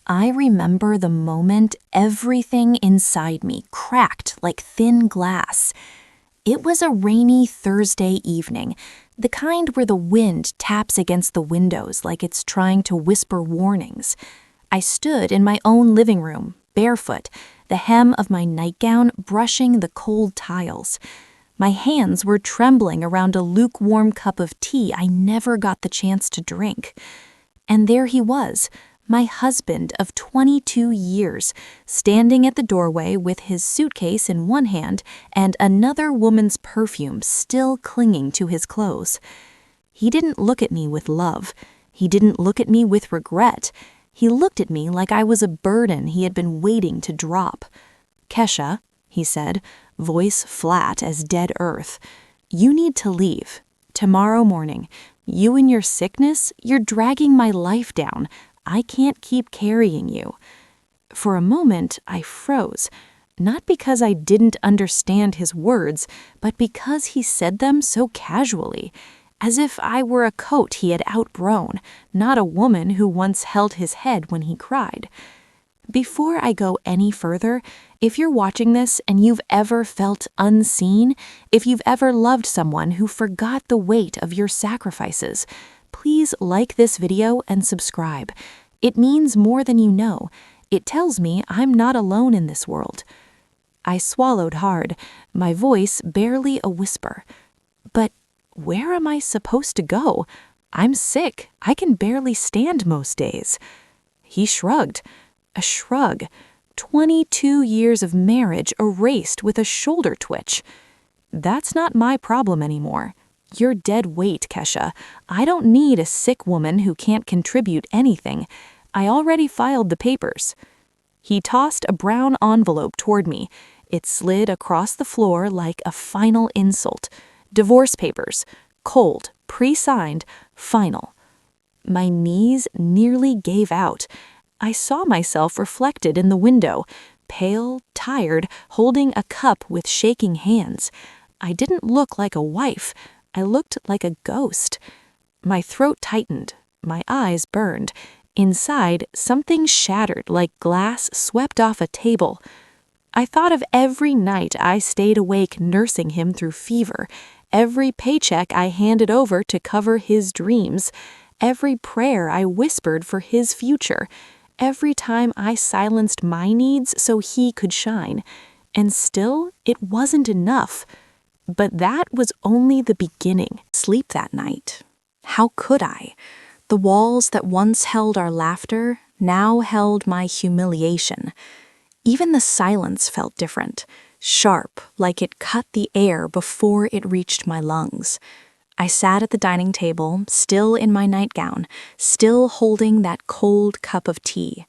I remember the moment everything inside me cracked like thin glass. It was a rainy Thursday evening, the kind where the wind taps against the windows like it's trying to whisper warnings. I stood in my own living room, barefoot, the hem of my nightgown brushing the cold tiles. My hands were trembling around a lukewarm cup of tea I never got the chance to drink. And there he was, my husband of 22 years, standing at the doorway with his suitcase in one hand and another woman's perfume still clinging to his clothes. He didn't look at me with love. He didn't look at me with regret. He looked at me like I was a burden he had been waiting to drop. "Kesha," he said, voice flat as dead earth, "you need to leave. Tomorrow morning. You and your sickness, you're dragging my life down. I can't keep carrying you." For a moment, I froze, not because I didn't understand his words, but because he said them so casually, as if I were a coat he had outgrown, not a woman who once held his head when he cried. Before I go any further, if you're watching this and you've ever felt unseen, if you've ever loved someone who forgot the weight of your sacrifices, please like this video and subscribe. It means more than you know. It tells me I'm not alone in this world. I swallowed hard, my voice barely a whisper. But where am I supposed to go? I'm sick. I can barely stand most days. He shrugged. A shrug. 22 years of marriage erased with a shoulder twitch. "That's not my problem anymore. You're dead weight, Kesha. I don't need a sick woman who can't contribute anything. I already filed the papers." He tossed a brown envelope toward me. It slid across the floor like a final insult. Divorce papers. Cold, pre-signed, final. My knees nearly gave out. I saw myself reflected in the window, pale, tired, holding a cup with shaking hands. I didn't look like a wife. I looked like a ghost. My throat tightened. My eyes burned. Inside, something shattered like glass swept off a table. I thought of every night I stayed awake nursing him through fever, every paycheck I handed over to cover his dreams, every prayer I whispered for his future, every time I silenced my needs so he could shine. And still, it wasn't enough. But that was only the beginning. Sleep that night. How could I? The walls that once held our laughter now held my humiliation. Even the silence felt different, sharp, like it cut the air before it reached my lungs. I sat at the dining table, still in my nightgown, still holding that cold cup of tea.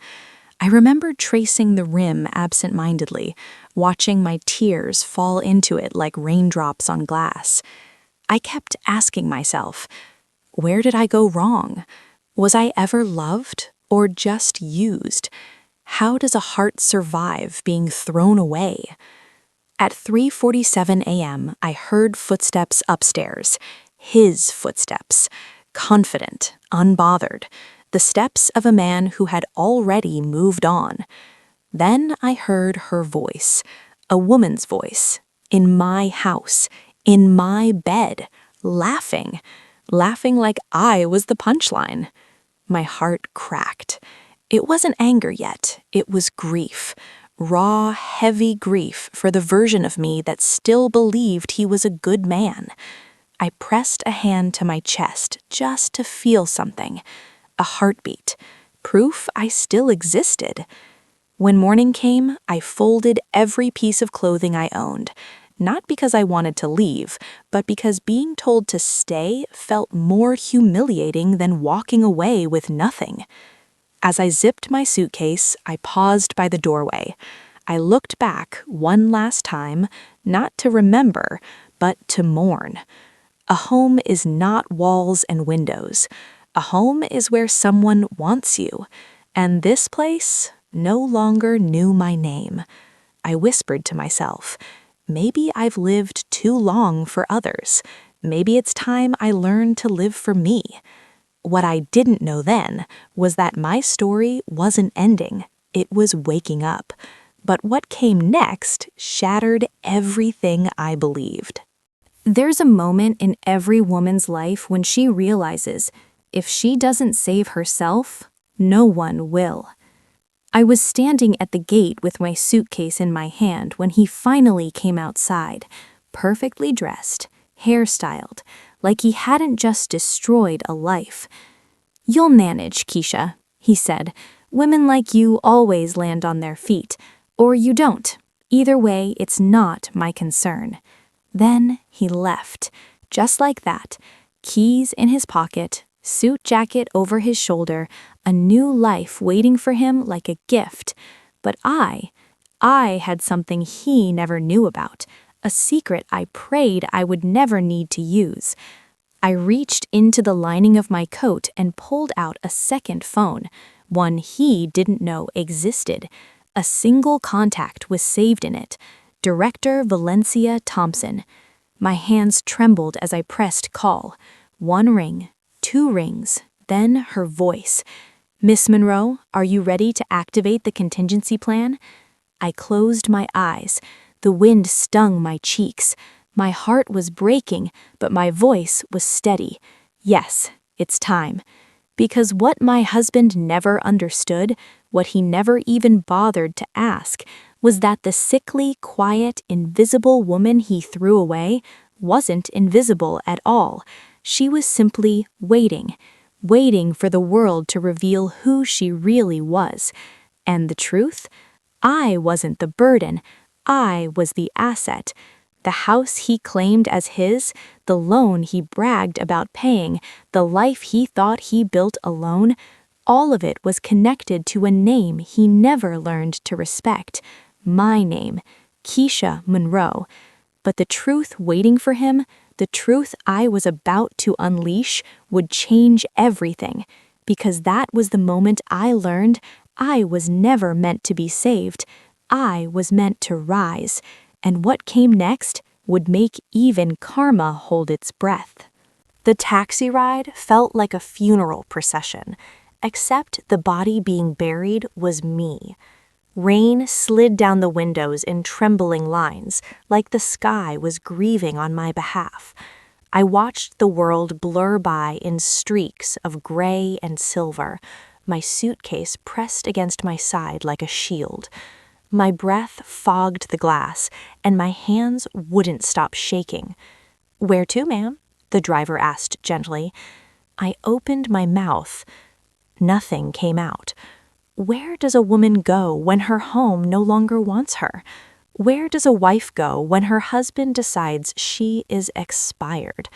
I remembered tracing the rim absent-mindedly, watching my tears fall into it like raindrops on glass. I kept asking myself, where did I go wrong? Was I ever loved or just used? How does a heart survive being thrown away? At 3:47 a.m., I heard footsteps upstairs. His footsteps. Confident, unbothered. The steps of a man who had already moved on. Then I heard her voice, a woman's voice, in my house, in my bed, laughing like I was the punchline. My heart cracked. It wasn't anger yet, it was grief. Raw, heavy grief for the version of me that still believed he was a good man. I pressed a hand to my chest just to feel something. A heartbeat. Proof I still existed. When morning came, I folded every piece of clothing I owned. Not because I wanted to leave, but because being told to stay felt more humiliating than walking away with nothing. As I zipped my suitcase, I paused by the doorway. I looked back one last time, not to remember, but to mourn. A home is not walls and windows. A home is where someone wants you, and this place no longer knew my name. I whispered to myself, maybe I've lived too long for others. Maybe it's time I learned to live for me. What I didn't know then was that my story wasn't ending. It was waking up. But what came next shattered everything I believed. There's a moment in every woman's life when she realizes if she doesn't save herself, no one will. I was standing at the gate with my suitcase in my hand when he finally came outside, perfectly dressed, hairstyled, like he hadn't just destroyed a life. "You'll manage, Keisha," he said. "Women like you always land on their feet, or you don't. Either way, it's not my concern." Then he left, just like that, keys in his pocket, suit jacket over his shoulder, a new life waiting for him like a gift. But I had something he never knew about, a secret I prayed I would never need to use. I reached into the lining of my coat and pulled out a second phone, one he didn't know existed. A single contact was saved in it. Director Valencia Thompson. My hands trembled as I pressed call. 1 ring, 2 rings, then her voice. "Miss Monroe, are you ready to activate the contingency plan?" I closed my eyes. The wind stung my cheeks. My heart was breaking, but my voice was steady. Yes, it's time. Because what my husband never understood, what he never even bothered to ask, was that the sickly, quiet, invisible woman he threw away wasn't invisible at all. She was simply waiting for the world to reveal who she really was. And the truth? I wasn't the burden. I was the asset. The house he claimed as his, the loan he bragged about paying, the life he thought he built alone, all of it was connected to a name he never learned to respect. My name, Keisha Monroe. But the truth waiting for him, the truth I was about to unleash, would change everything. Because that was the moment I learned I was never meant to be saved. I was meant to rise. And what came next would make even karma hold its breath. The taxi ride felt like a funeral procession, except the body being buried was me. Rain slid down the windows in trembling lines, like the sky was grieving on my behalf. I watched the world blur by in streaks of gray and silver, my suitcase pressed against my side like a shield. My breath fogged the glass, and my hands wouldn't stop shaking. "Where to, ma'am?" the driver asked gently. I opened my mouth. Nothing came out. Where does a woman go when her home no longer wants her? Where does a wife go when her husband decides she is expired?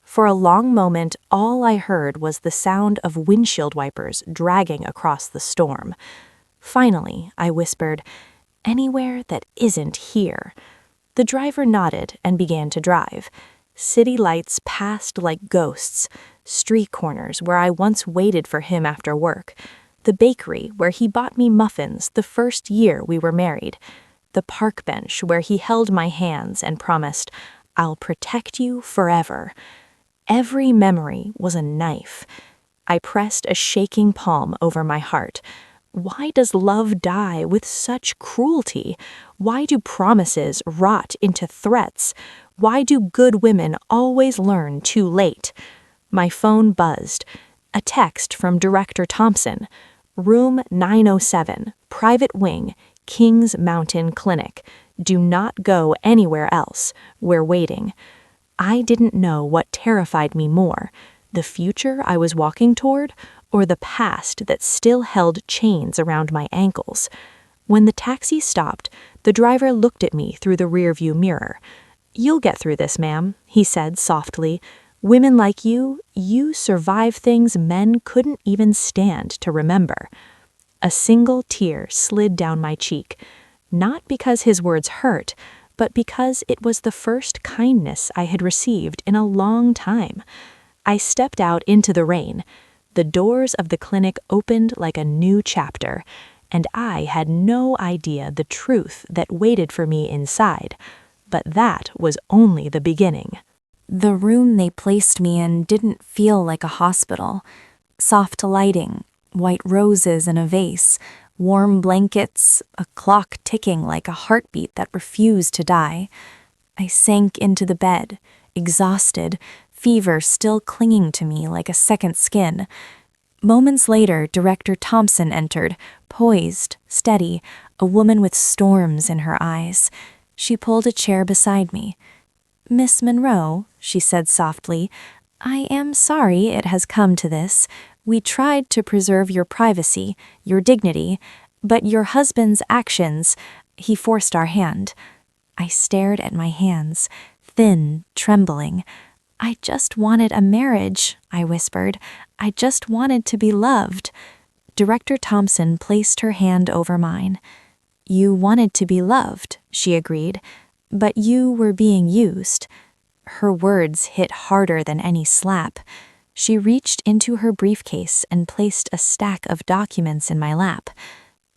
For a long moment, all I heard was the sound of windshield wipers dragging across the storm. Finally, I whispered, "Anywhere that isn't here." The driver nodded and began to drive. City lights passed like ghosts, street corners where I once waited for him after work, the bakery where he bought me muffins the first year we were married, the park bench where he held my hands and promised, "I'll protect you forever." Every memory was a knife. I pressed a shaking palm over my heart. Why does love die with such cruelty? Why do promises rot into threats? Why do good women always learn too late? My phone buzzed. A text from Director Thompson. "Room 907, private wing, Kings Mountain Clinic. Do not go anywhere else. We're waiting." I didn't know what terrified me more, the future I was walking toward, or the past that still held chains around my ankles. When the taxi stopped, the driver looked at me through the rearview mirror. "You'll get through this, ma'am," he said softly. "Women like you survive things men couldn't even stand to remember." A single tear slid down my cheek, not because his words hurt, but because it was the first kindness I had received in a long time. I stepped out into the rain. The doors of the clinic opened like a new chapter, and I had no idea the truth that waited for me inside. But that was only the beginning. The room they placed me in didn't feel like a hospital. Soft lighting, white roses in a vase, warm blankets, a clock ticking like a heartbeat that refused to die. I sank into the bed, exhausted, fever still clinging to me like a second skin. Moments later, Director Thompson entered, poised, steady, a woman with storms in her eyes. She pulled a chair beside me. "Miss Monroe," she said softly, "I am sorry it has come to this. We tried to preserve your privacy, your dignity, but your husband's actions, he forced our hand." I stared at my hands, thin, trembling. "I just wanted a marriage," I whispered. "I just wanted to be loved." Director Thompson placed her hand over mine. "You wanted to be loved," she agreed, "but you were being used." Her words hit harder than any slap. She reached into her briefcase and placed a stack of documents in my lap.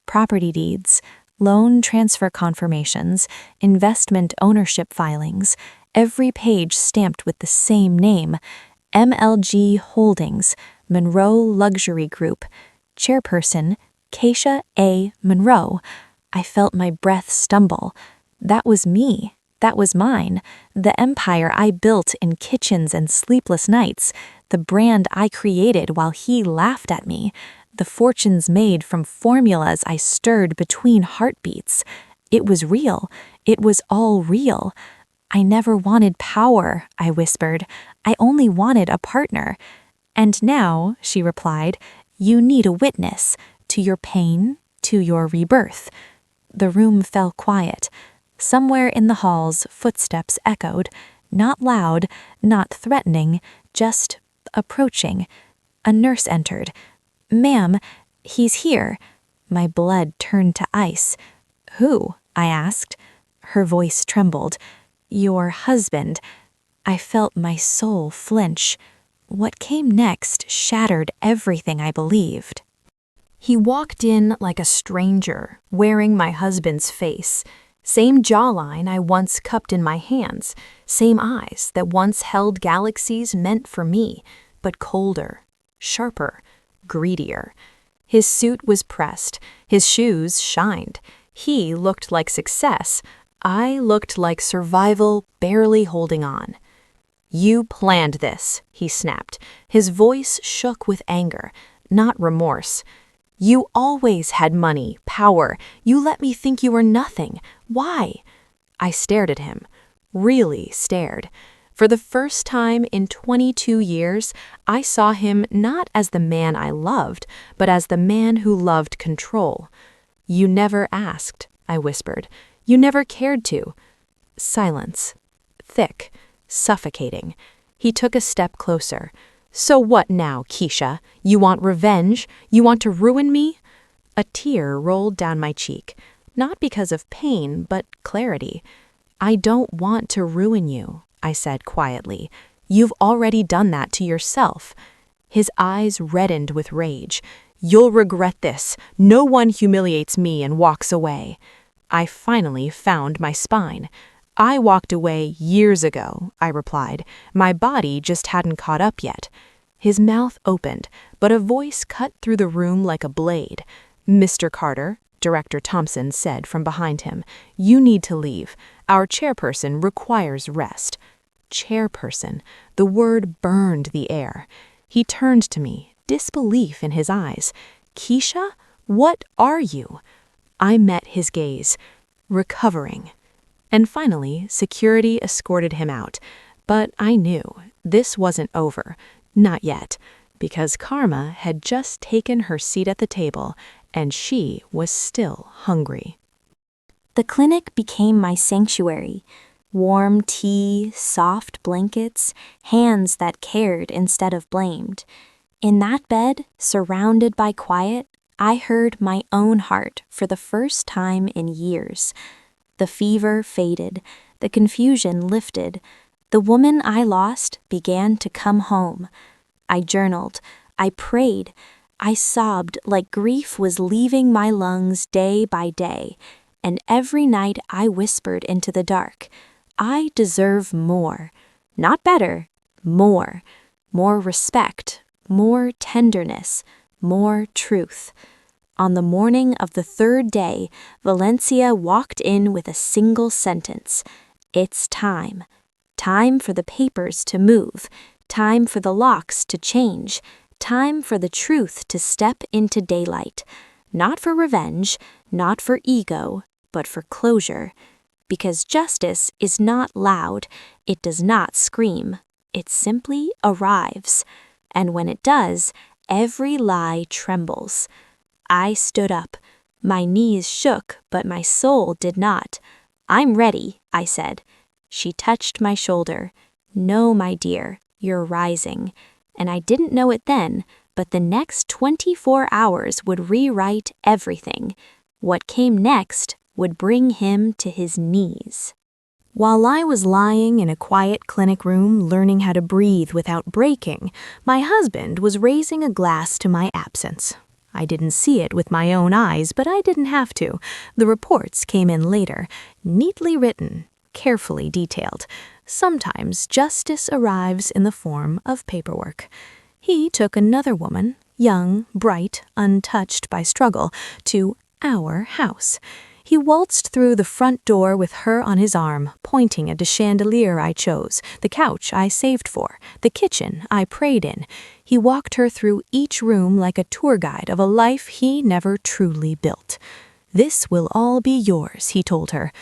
Property deeds, loan transfer confirmations, investment ownership filings, every page stamped with the same name, MLG Holdings, Monroe Luxury Group, chairperson, Keisha A. Monroe. I felt my breath stumble. That was me. That was mine. The empire I built in kitchens and sleepless nights. The brand I created while he laughed at me. The fortunes made from formulas I stirred between heartbeats. It was real. It was all real. "I never wanted power," I whispered. "I only wanted a partner." "And now," she replied, "you need a witness to your pain, to your rebirth." The room fell quiet. Somewhere in the halls, footsteps echoed, not loud, not threatening, just approaching. A nurse entered. "Ma'am, he's here." My blood turned to ice. "Who?" I asked. Her voice trembled. "Your husband." I felt my soul flinch. What came next shattered everything I believed. He walked in like a stranger, wearing my husband's face. Same jawline I once cupped in my hands, same eyes that once held galaxies meant for me, but colder, sharper, greedier. His suit was pressed, his shoes shined. He looked like success. I looked like survival barely holding on. "You planned this," he snapped. His voice shook with anger, not remorse. "You always had money, power. You let me think you were nothing. Why?" I stared at him, really stared. For the first time in 22 years, I saw him not as the man I loved, but as the man who loved control. "You never asked," I whispered. "You never cared to." Silence. Thick. Suffocating. He took a step closer. "So what now, Keisha? You want revenge? You want to ruin me?" A tear rolled down my cheek, not because of pain, but clarity. "I don't want to ruin you," I said quietly. "You've already done that to yourself." His eyes reddened with rage. "You'll regret this. No one humiliates me and walks away." I finally found my spine. "I walked away years ago," I replied. "My body just hadn't caught up yet." His mouth opened, but a voice cut through the room like a blade. "Mr. Carter," Director Thompson said from behind him, "you need to leave. Our chairperson requires rest." Chairperson. The word burned the air. He turned to me, disbelief in his eyes. "Keisha, what are you?" I met his gaze. Recovering. And finally, security escorted him out. But I knew this wasn't over. Not yet. Because Karma had just taken her seat at the table, and she was still hungry. The clinic became my sanctuary. Warm tea, soft blankets, hands that cared instead of blamed. In that bed, surrounded by quiet, I heard my own heart for the first time in years. The fever faded, the confusion lifted. The woman I lost began to come home. I journaled, I prayed, I sobbed like grief was leaving my lungs day by day, and every night I whispered into the dark, I deserve more. Not better, more. More respect, more tenderness, more truth. On the morning of the third day, Valencia walked in with a single sentence. It's time. Time for the papers to move. Time for the locks to change. Time for the truth to step into daylight. Not for revenge, not for ego, but for closure. Because justice is not loud, it does not scream, it simply arrives. And when it does, every lie trembles. I stood up. My knees shook, but my soul did not. I'm ready, I said. She touched my shoulder. No, my dear, you're rising. And I didn't know it then, but the next 24 hours would rewrite everything. What came next would bring him to his knees. While I was lying in a quiet clinic room learning how to breathe without breaking, my husband was raising a glass to my absence. I didn't see it with my own eyes, but I didn't have to. The reports came in later, neatly written, carefully detailed. Sometimes justice arrives in the form of paperwork. He took another woman, young, bright, untouched by struggle, to our house. He waltzed through the front door with her on his arm, pointing at the chandelier I chose, the couch I saved for, the kitchen I prayed in. He walked her through each room like a tour guide of a life he never truly built. This will all be yours, he told her.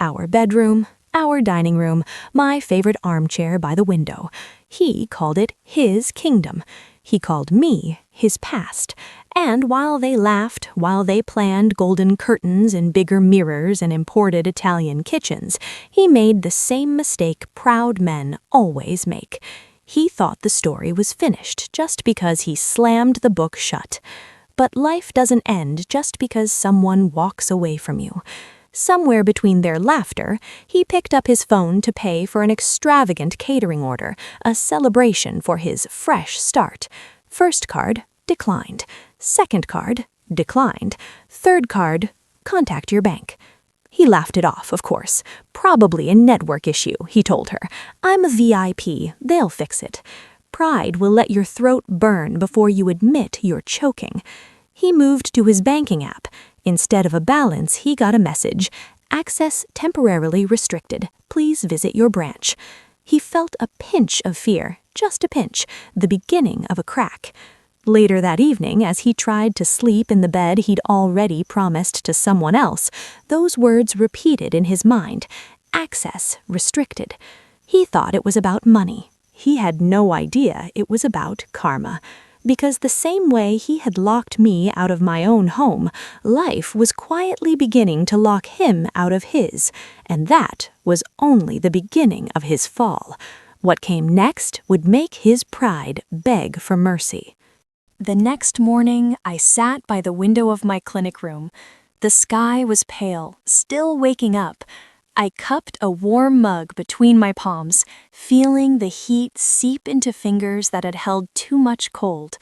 Our bedroom, our dining room, my favorite armchair by the window. He called it his kingdom. He called me his past. And while they laughed, while they planned golden curtains and bigger mirrors and imported Italian kitchens, he made the same mistake proud men always make. He thought the story was finished just because he slammed the book shut. But life doesn't end just because someone walks away from you. Somewhere between their laughter, he picked up his phone to pay for an extravagant catering order, a celebration for his fresh start. First card, declined. Second card, declined. Third card, contact your bank. He laughed it off, of course. Probably a network issue, he told her. I'm a VIP. They'll fix it. Pride will let your throat burn before you admit you're choking. He moved to his banking app. Instead of a balance, he got a message. Access temporarily restricted. Please visit your branch. He felt a pinch of fear, just a pinch, the beginning of a crack. Later that evening, as he tried to sleep in the bed he'd already promised to someone else, those words repeated in his mind. Access restricted. He thought it was about money. He had no idea it was about karma. Because the same way he had locked me out of my own home, life was quietly beginning to lock him out of his, and that was only the beginning of his fall. What came next would make his pride beg for mercy. The next morning, I sat by the window of my clinic room. The sky was pale, still waking up. I cupped a warm mug between my palms, feeling the heat seep into fingers that had held too much cold.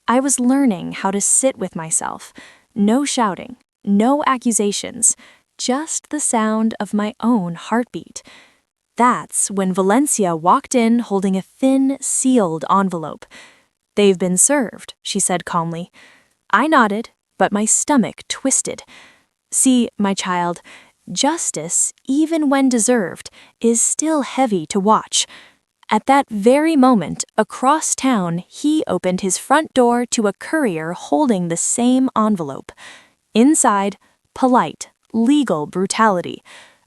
I was learning how to sit with myself. No shouting, no accusations, just the sound of my own heartbeat. That's when Valencia walked in holding a thin, sealed envelope. "They've been served," she said calmly. I nodded, but my stomach twisted. "See, my child, justice, even when deserved, is still heavy to watch." At that very moment, across town, he opened his front door to a courier holding the same envelope. Inside, polite, legal brutality.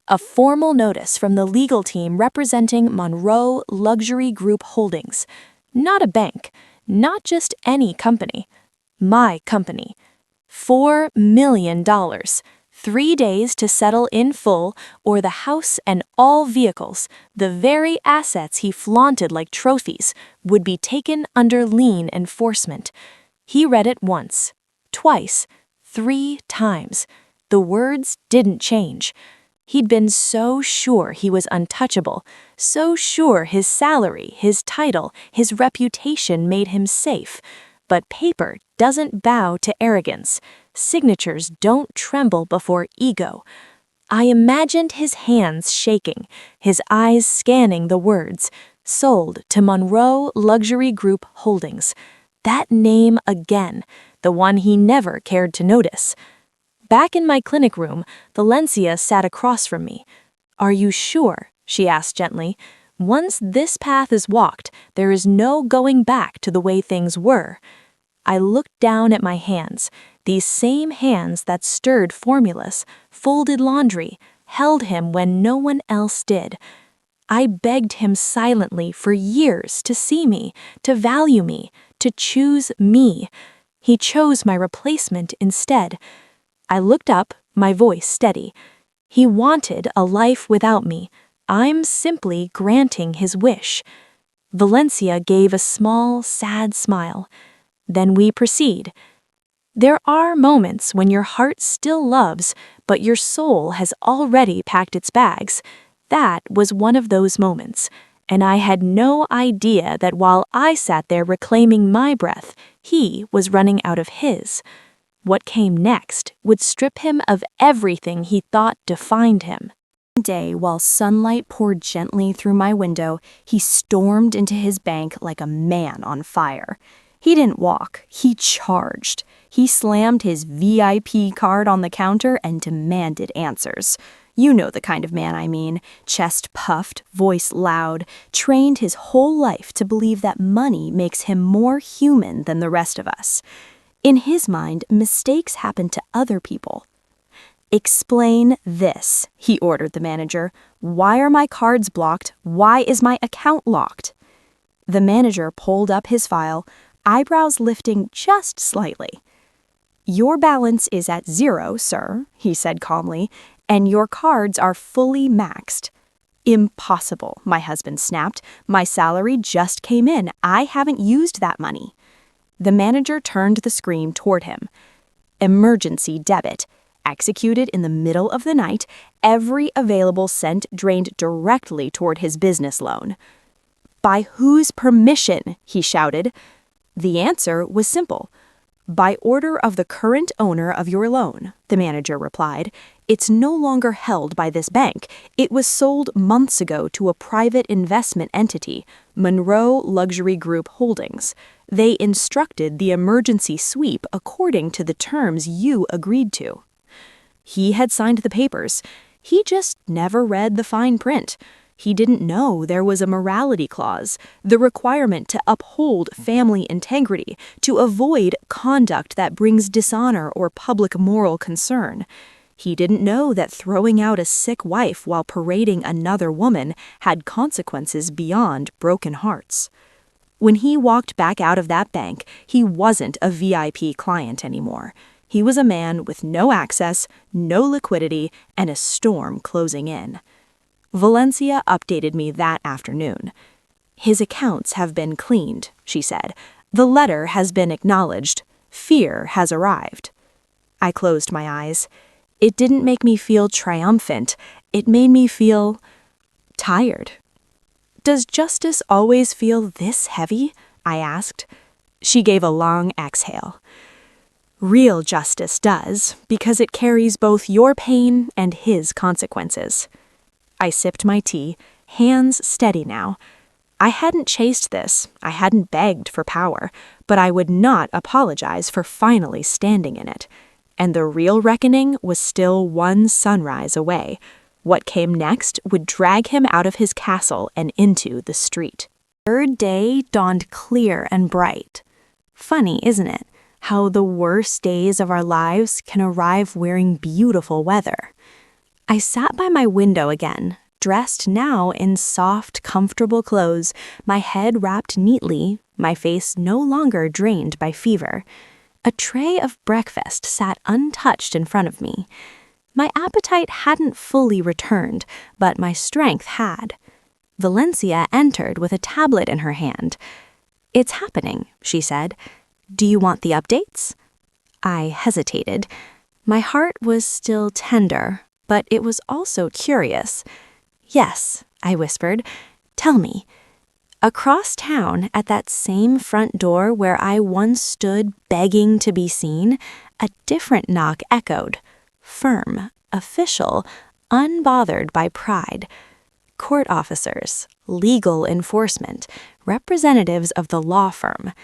A formal notice from the legal team representing Monroe Luxury Group Holdings. Not a bank, not just any company. My company. $4 million. 3 days to settle in full, or the house and all vehicles, the very assets he flaunted like trophies, would be taken under lien enforcement. He read it once, twice, 3 times. The words didn't change. He'd been so sure he was untouchable, so sure his salary, his title, his reputation made him safe. But paper doesn't bow to arrogance. Signatures don't tremble before ego. I imagined his hands shaking, his eyes scanning the words, "Sold to Monroe Luxury Group Holdings." That name again, the one he never cared to notice. Back in my clinic room, Valencia sat across from me. "Are you sure?" she asked gently. "Once this path is walked, there is no going back to the way things were." I looked down at my hands, these same hands that stirred formulas, folded laundry, held him when no one else did. I begged him silently for years to see me, to value me, to choose me. He chose my replacement instead. I looked up, my voice steady. He wanted a life without me. I'm simply granting his wish. Valencia gave a small, sad smile. Then we proceed. There are moments when your heart still loves, but your soul has already packed its bags. That was one of those moments, and I had no idea that while I sat there reclaiming my breath, he was running out of his. What came next would strip him of everything he thought defined him. One day, while sunlight poured gently through my window, he stormed into his bank like a man on fire. He didn't walk, he charged. He slammed his VIP card on the counter and demanded answers. You know the kind of man I mean, chest puffed, voice loud, trained his whole life to believe that money makes him more human than the rest of us. In his mind, mistakes happen to other people. "Explain this," he ordered the manager. "Why are my cards blocked? Why is my account locked?" The manager pulled up his file, eyebrows lifting just slightly. "Your balance is at 0, sir," he said calmly, "and your cards are fully maxed." "Impossible," my husband snapped. "My salary just came in. I haven't used that money." The manager turned the screen toward him. "Emergency debit. Executed in the middle of the night, every available cent drained directly toward his business loan." "By whose permission?" he shouted. The answer was simple. "By order of the current owner of your loan," the manager replied. "It's no longer held by this bank. It was sold months ago to a private investment entity, Monroe Luxury Group Holdings. They instructed the emergency sweep according to the terms you agreed to." He had signed the papers. He just never read the fine print. He didn't know there was a morality clause, the requirement to uphold family integrity, to avoid conduct that brings dishonor or public moral concern. He didn't know that throwing out a sick wife while parading another woman had consequences beyond broken hearts. When he walked back out of that bank, he wasn't a VIP client anymore. He was a man with no access, no liquidity, and a storm closing in. Valencia updated me that afternoon. "His accounts have been cleaned," she said. "The letter has been acknowledged. Fear has arrived." I closed my eyes. It didn't make me feel triumphant. It made me feel tired. "Does justice always feel this heavy?" I asked. She gave a long exhale. "Real justice does, because it carries both your pain and his consequences." I sipped my tea, hands steady now. I hadn't chased this, I hadn't begged for power, but I would not apologize for finally standing in it. And the real reckoning was still one sunrise away. What came next would drag him out of his castle and into the street. Third day dawned clear and bright. Funny, isn't it, how the worst days of our lives can arrive wearing beautiful weather. I sat by my window again, dressed now in soft, comfortable clothes, my head wrapped neatly, my face no longer drained by fever. A tray of breakfast sat untouched in front of me. My appetite hadn't fully returned, but my strength had. Valencia entered with a tablet in her hand. "It's happening," she said. "Do you want the updates?" I hesitated. My heart was still tender, but it was also curious. "Yes," I whispered. "Tell me." Across town, at that same front door where I once stood begging to be seen, a different knock echoed. Firm, official, unbothered by pride. Court officers, legal enforcement, representatives of the law firm.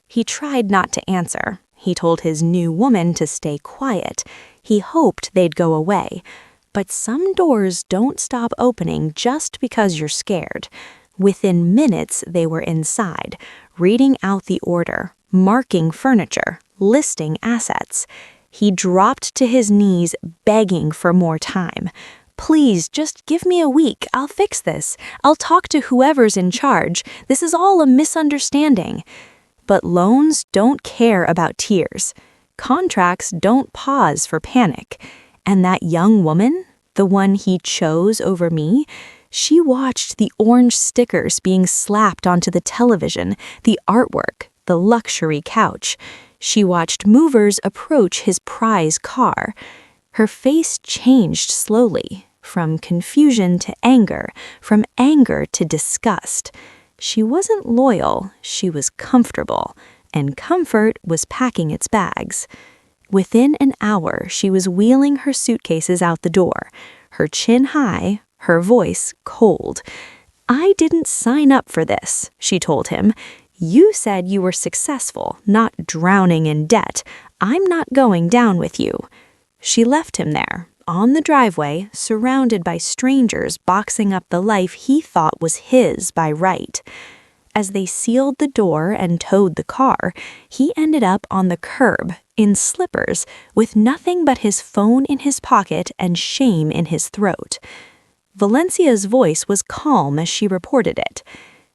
He tried not to answer. He told his new woman to stay quiet. He hoped they'd go away. But some doors don't stop opening just because you're scared. Within minutes, they were inside, reading out the order, marking furniture, listing assets. He dropped to his knees, begging for more time. "Please, just give me a week. I'll fix this. I'll talk to whoever's in charge. This is all a misunderstanding." But loans don't care about tears. Contracts don't pause for panic. And that young woman, the one he chose over me, she watched the orange stickers being slapped onto the television, the artwork, the luxury couch. She watched movers approach his prize car. Her face changed slowly, from confusion to anger, from anger to disgust. She wasn't loyal, she was comfortable, and comfort was packing its bags. Within an hour, she was wheeling her suitcases out the door, her chin high, her voice cold. "I didn't sign up for this," she told him. "You said you were successful, not drowning in debt. I'm not going down with you." She left him there, on the driveway, surrounded by strangers boxing up the life he thought was his by right. As they sealed the door and towed the car, he ended up on the curb, in slippers, with nothing but his phone in his pocket and shame in his throat. Valencia's voice was calm as she reported it.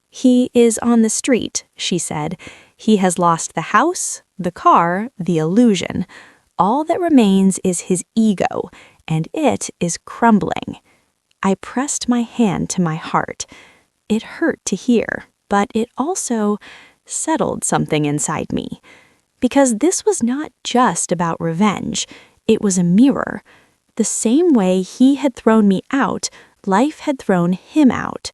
"He is on the street," she said. "He has lost the house, the car, the illusion. All that remains is his ego, and it is crumbling." I pressed my hand to my heart. It hurt to hear, but it also settled something inside me. Because this was not just about revenge. It was a mirror. The same way he had thrown me out, life had thrown him out.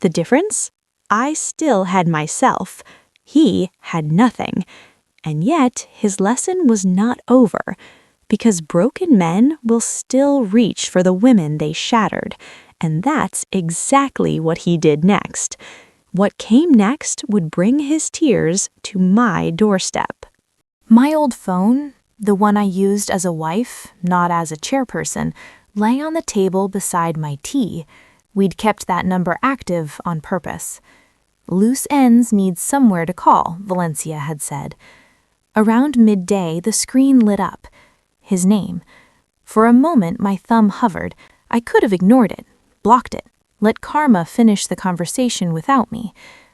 The difference? I still had myself. He had nothing. And yet, his lesson was not over, because broken men will still reach for the women they shattered, and that's exactly what he did next. What came next would bring his tears to my doorstep. My old phone, the one I used as a wife, not as a chairperson, lay on the table beside my tea. We'd kept that number active on purpose. "Loose ends need somewhere to call," Valencia had said. Around midday, the screen lit up. His name. For a moment, my thumb hovered. I could have ignored it, blocked it, let karma finish the conversation without me.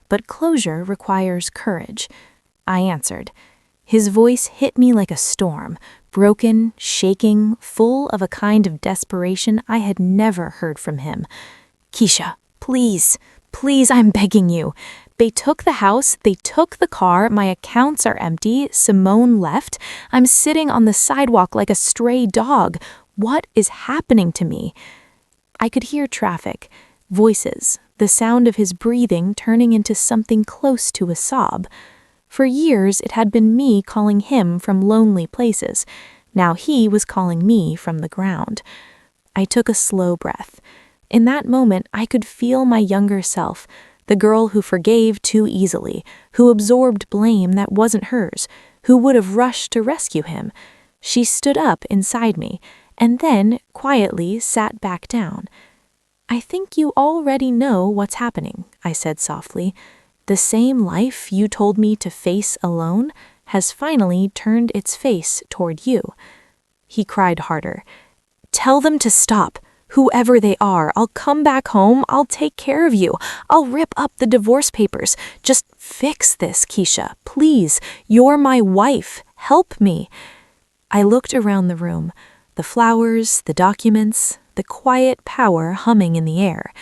But closure requires courage. I answered. His voice hit me like a storm, broken, shaking, full of a kind of desperation I had never heard from him. "Keisha, please, please, I'm begging you. They took the house, they took the car, my accounts are empty, Simone left. I'm sitting on the sidewalk like a stray dog. What is happening to me?" I could hear traffic, voices, the sound of his breathing turning into something close to a sob. For years, it had been me calling him from lonely places. Now he was calling me from the ground. I took a slow breath. In that moment, I could feel my younger self, the girl who forgave too easily, who absorbed blame that wasn't hers, who would have rushed to rescue him. She stood up inside me, and then, quietly, sat back down. "I think you already know what's happening," I said softly. "The same life you told me to face alone has finally turned its face toward you." He cried harder. "Tell them to stop. Whoever they are, I'll come back home, I'll take care of you. I'll rip up the divorce papers. Just fix this, Keisha. Please, you're my wife. Help me." I looked around the room. The flowers, the documents, the quiet power humming in the air.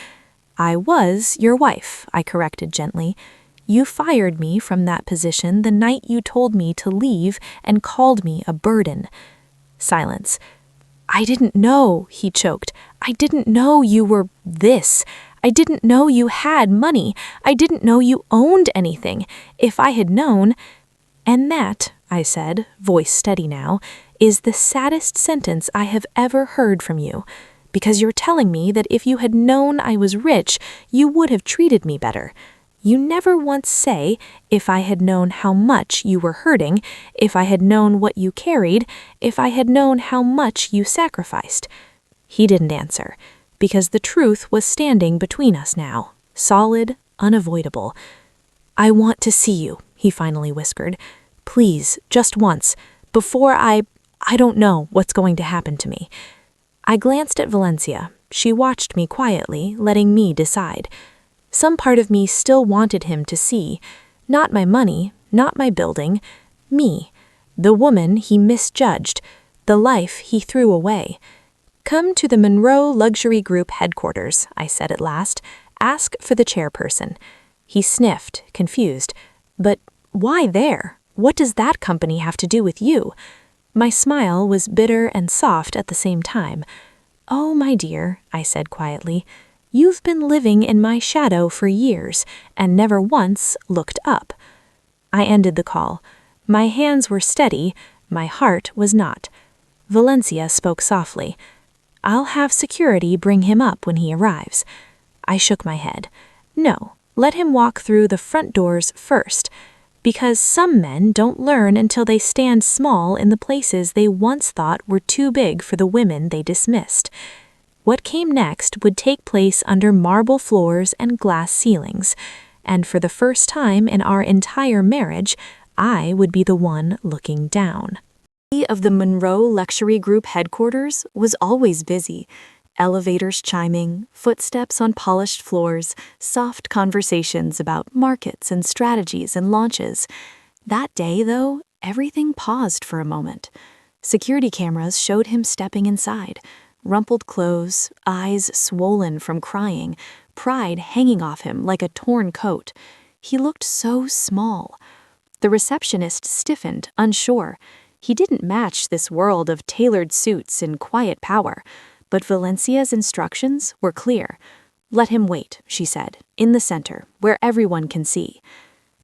"I was your wife," I corrected gently. "You fired me from that position the night you told me to leave and called me a burden." Silence. "I didn't know," he choked. "I didn't know you were this. I didn't know you had money. I didn't know you owned anything. If I had known—" "And that," I said, voice steady now, "is the saddest sentence I have ever heard from you. Because you're telling me that if you had known I was rich, you would have treated me better. You never once say, if I had known how much you were hurting, if I had known what you carried, if I had known how much you sacrificed. He didn't answer, because the truth was standing between us now, solid, unavoidable. I want to see you, he finally whispered. Please, just once, before I don't know what's going to happen to me. I glanced at Valencia. She watched me quietly, letting me decide. Some part of me still wanted him to see, not my money, not my building, me, the woman he misjudged, the life he threw away. Come to the Monroe Luxury Group headquarters, I said at last. Ask for the chairperson. He sniffed, confused. But why there? What does that company have to do with you? My smile was bitter and soft at the same time. Oh, my dear, I said quietly, you've been living in my shadow for years and never once looked up. I ended the call. My hands were steady, my heart was not. Valencia spoke softly. I'll have security bring him up when he arrives. I shook my head. No, let him walk through the front doors first, because some men don't learn until they stand small in the places they once thought were too big for the women they dismissed. What came next would take place under marble floors and glass ceilings, and for the first time in our entire marriage, I would be the one looking down. Of the Monroe Luxury Group headquarters was always busy. Elevators chiming, footsteps on polished floors, soft conversations about markets and strategies and launches. That day, though, everything paused for a moment. Security cameras showed him stepping inside. Rumpled clothes, eyes swollen from crying, pride hanging off him like a torn coat. He looked so small. The receptionist stiffened, unsure. He didn't match this world of tailored suits and quiet power, but Valencia's instructions were clear. Let him wait, she said, in the center, where everyone can see.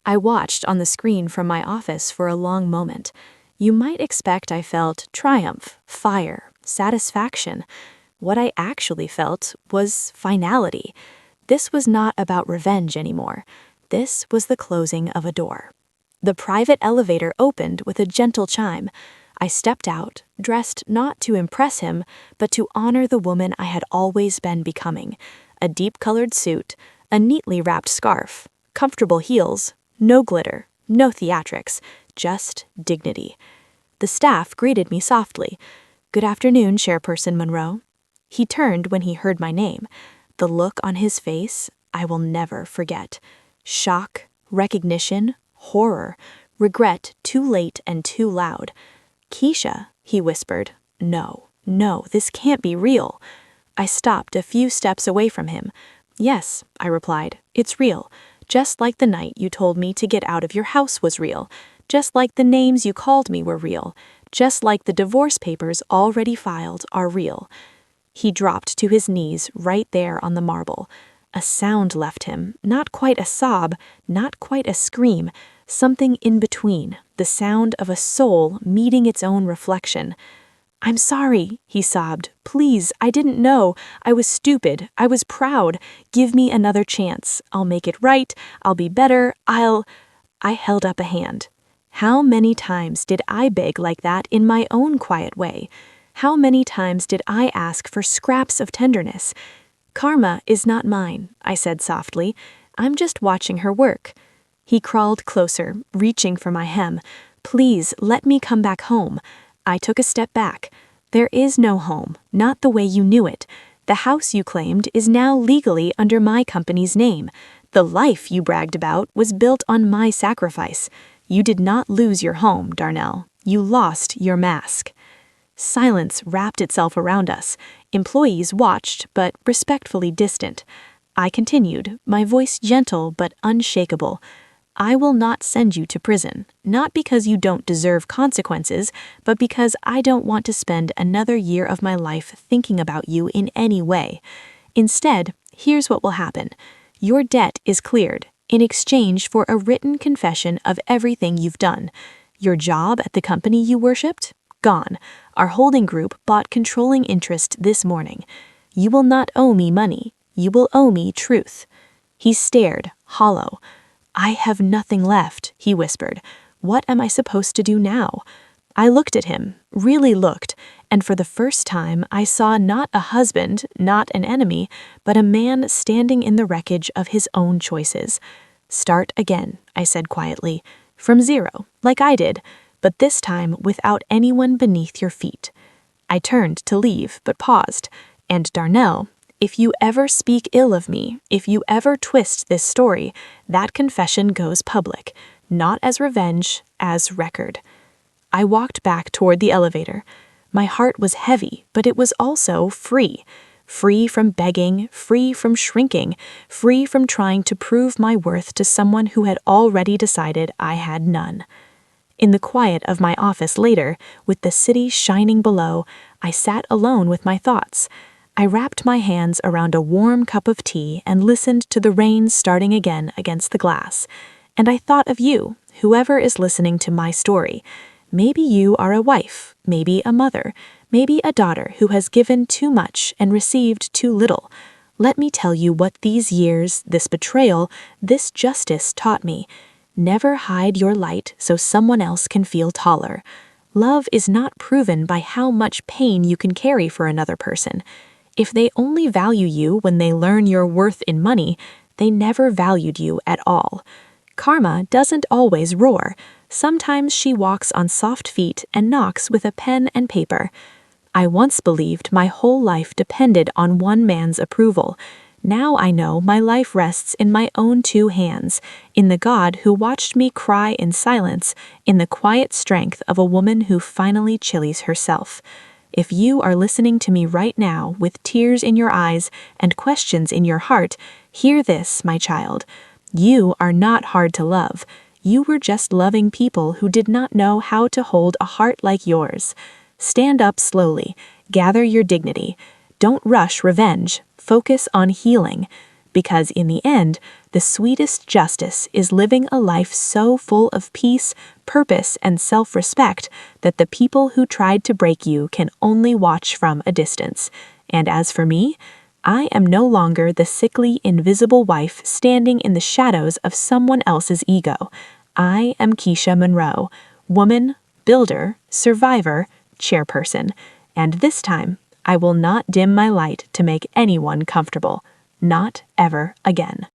I watched on the screen from my office for a long moment. You might expect I felt triumph, fire, satisfaction. What I actually felt was finality. This was not about revenge anymore. This was the closing of a door. The private elevator opened with a gentle chime. I stepped out, dressed not to impress him, but to honor the woman I had always been becoming. A deep-colored suit, a neatly wrapped scarf, comfortable heels, no glitter, no theatrics, just dignity. The staff greeted me softly. Good afternoon, Chairperson Monroe. He turned when he heard my name. The look on his face I will never forget. Shock, recognition, horror, regret too late and too loud. Keisha, he whispered. No, this can't be real. I stopped a few steps away from him. Yes, I replied, it's real. Just like the night you told me to get out of your house was real. Just like the names you called me were real. Just like the divorce papers already filed are real. He dropped to his knees right there on the marble. A sound left him, not quite a sob, not quite a scream, something in between, the sound of a soul meeting its own reflection. I'm sorry, he sobbed. Please, I didn't know. I was stupid. I was proud. Give me another chance. I'll make it right. I'll be better. I held up a hand. How many times did I beg like that in my own quiet way? How many times did I ask for scraps of tenderness? Karma is not mine, I said softly. I'm just watching her work. He crawled closer, reaching for my hem. Please, let me come back home. I took a step back. There is no home, not the way you knew it. The house you claimed is now legally under my company's name. The life you bragged about was built on my sacrifice. You did not lose your home, Darnell. You lost your mask. Silence wrapped itself around us. Employees watched, but respectfully distant. I continued, my voice gentle but unshakable. I will not send you to prison, not because you don't deserve consequences, but because I don't want to spend another year of my life thinking about you in any way. Instead, here's what will happen. Your debt is cleared in exchange for a written confession of everything you've done. Your job at the company you worshipped? Gone. Our holding group bought controlling interest this morning. You will not owe me money. You will owe me truth. He stared, hollow. "I have nothing left," he whispered. "What am I supposed to do now?" I looked at him, really looked, and for the first time I saw not a husband, not an enemy, but a man standing in the wreckage of his own choices. "Start again," I said quietly, "from zero, like I did, but this time without anyone beneath your feet." I turned to leave, but paused. "And Darnell, if you ever speak ill of me, if you ever twist this story, that confession goes public, not as revenge, as record." I walked back toward the elevator. My heart was heavy, but it was also free. Free from begging, free from shrinking, free from trying to prove my worth to someone who had already decided I had none. In the quiet of my office later, with the city shining below, I sat alone with my thoughts. I wrapped my hands around a warm cup of tea and listened to the rain starting again against the glass. And I thought of you, whoever is listening to my story. Maybe you are a wife, maybe a mother, maybe a daughter who has given too much and received too little. Let me tell you what these years, this betrayal, this justice taught me. Never hide your light so someone else can feel taller. Love is not proven by how much pain you can carry for another person. If they only value you when they learn your worth in money, they never valued you at all. Karma doesn't always roar. Sometimes she walks on soft feet and knocks with a pen and paper. I once believed my whole life depended on one man's approval. Now I know my life rests in my own two hands, in the God who watched me cry in silence, in the quiet strength of a woman who finally chilies herself. If you are listening to me right now with tears in your eyes and questions in your heart, hear this, my child. You are not hard to love. You were just loving people who did not know how to hold a heart like yours. Stand up slowly. Gather your dignity. Don't rush revenge. Focus on healing. Because in the end, the sweetest justice is living a life so full of peace, purpose, and self-respect that the people who tried to break you can only watch from a distance. And as for me, I am no longer the sickly, invisible wife standing in the shadows of someone else's ego. I am Keisha Monroe, woman, builder, survivor, chairperson. And this time, I will not dim my light to make anyone comfortable. Not ever again.